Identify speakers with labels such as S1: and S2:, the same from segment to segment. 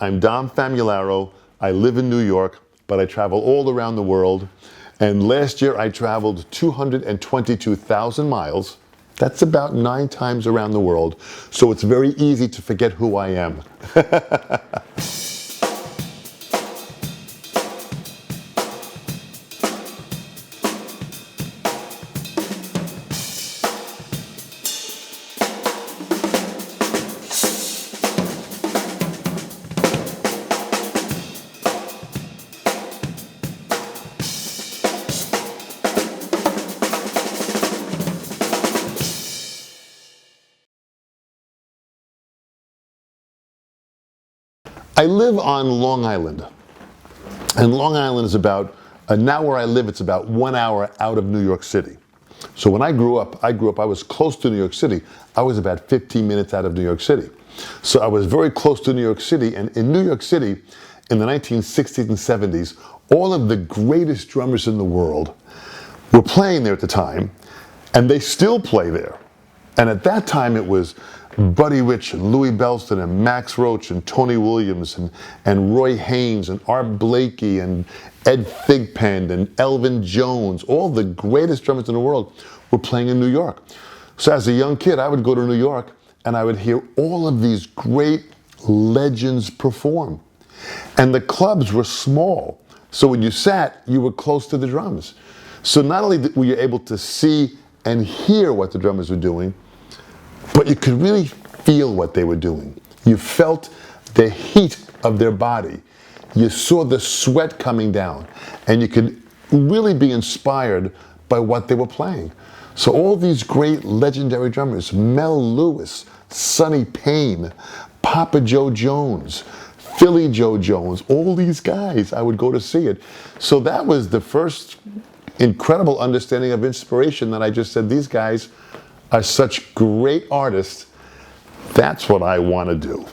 S1: I'm Dom Famularo. I live in New York, but I travel all around the world. And last year I traveled 222,000 miles. That's about 9 times around the world. So it's very easy to forget who I am. I live on Long Island, and Long Island is about, now where I live, it's about 1 hour out of New York City. So when I grew up, I was close to New York City. I was about 15 minutes out of New York City. So I was very close to New York City, and in New York City, in the 1960s and 70s, all of the greatest drummers in the world were playing there at the time, and they still play there. And at that time it was Buddy Rich and Louis Bellston and Max Roach and Tony Williams and Roy Haynes and Art Blakey and Ed Thigpen and Elvin Jones. All the greatest drummers in the world were playing in New York. So as a young kid, I would go to New York and I would hear all of these great legends perform. And the clubs were small. So when you sat, you were close to the drums. So not only were you able to see and hear what the drummers were doing, but you could really feel what they were doing. You felt the heat of their body. You saw the sweat coming down, and you could really be inspired by what they were playing. So all these great legendary drummers, Mel Lewis, Sonny Payne, Papa Joe Jones, Philly Joe Jones, all these guys, I would go to see it. So that was the first incredible understanding of inspiration that I just said, these guys are such great artists. That's what I want to do.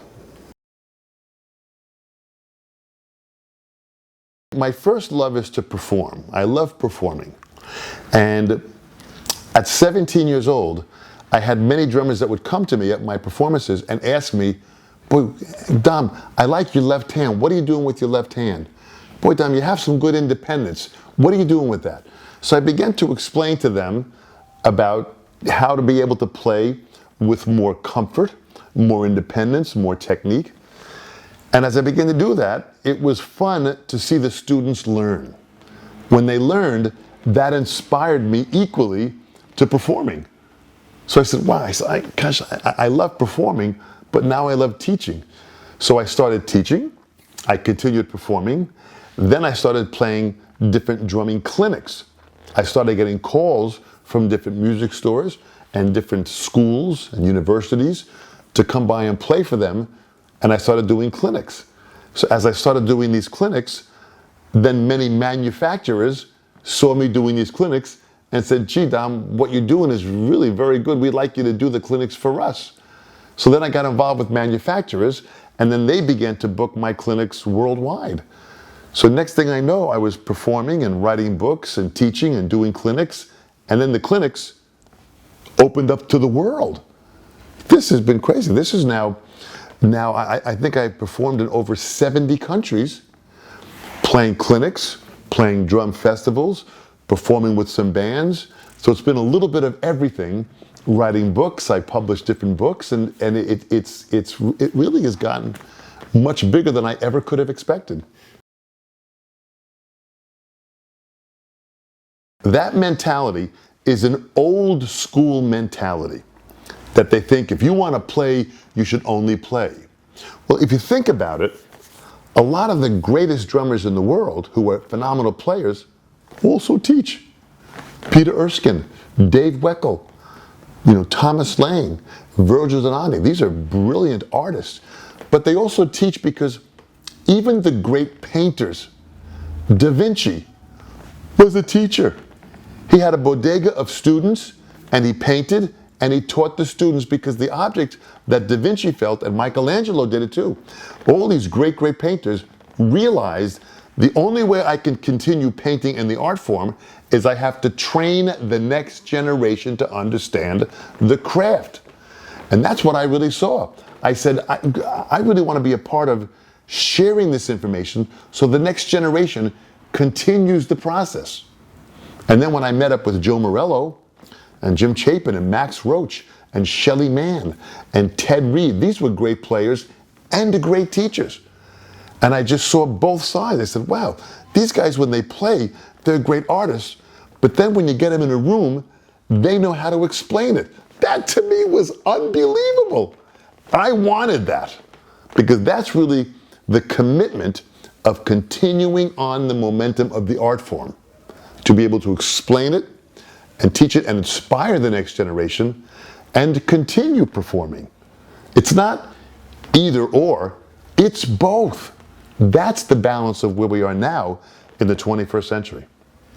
S1: My first love is to perform. I love performing. And at 17 years old, I had many drummers that would come to me at my performances and ask me, boy, Dom, I like your left hand. What are you doing with your left hand? Boy, Dom, you have some good independence. What are you doing with that? So I began to explain to them about how to be able to play with more comfort, more independence, more technique. And as I began to do that, it was fun to see the students learn. When they learned, that inspired me equally to performing. So I said, wow, gosh, I love performing, but now I love teaching. So I started teaching, I continued performing, then I started playing different drumming clinics. I started getting calls from different music stores and different schools and universities to come by and play for them, and I started doing clinics. So as I started doing these clinics, then many manufacturers saw me doing these clinics and said, gee, Dom, what you're doing is really very good. We'd like you to do the clinics for us. So then I got involved with manufacturers, and then they began to book my clinics worldwide. So next thing I know, I was performing and writing books and teaching and doing clinics, and then the clinics opened up to the world. This has been crazy. This is now I think I've performed in over 70 countries, playing clinics, playing drum festivals, performing with some bands. So it's been a little bit of everything. Writing books, I published different books, and it really has gotten much bigger than I ever could have expected. That mentality is an old school mentality that they think if you want to play, you should only play. Well, if you think about it, a lot of the greatest drummers in the world who are phenomenal players also teach. Peter Erskine, Dave Weckl, Thomas Lang, Virgil Zanoni. These are brilliant artists, but they also teach because even the great painters, Da Vinci was a teacher. He had a bodega of students, and he painted, and he taught the students because the object that Da Vinci felt, and Michelangelo did it too, all these great, great painters realized the only way I can continue painting in the art form is I have to train the next generation to understand the craft. And that's what I really saw. I said, I really want to be a part of sharing this information so the next generation continues the process. And then when I met up with Joe Morello and Jim Chapin and Max Roach and Shelley Mann and Ted Reed, these were great players and great teachers. And I just saw both sides. I said, wow, these guys, when they play, they're great artists. But then when you get them in a room, they know how to explain it. That to me was unbelievable. I wanted that because that's really the commitment of continuing on the momentum of the art form, to be able to explain it and teach it and inspire the next generation and continue performing. It's not either or, it's both. That's the balance of where we are now in the 21st century.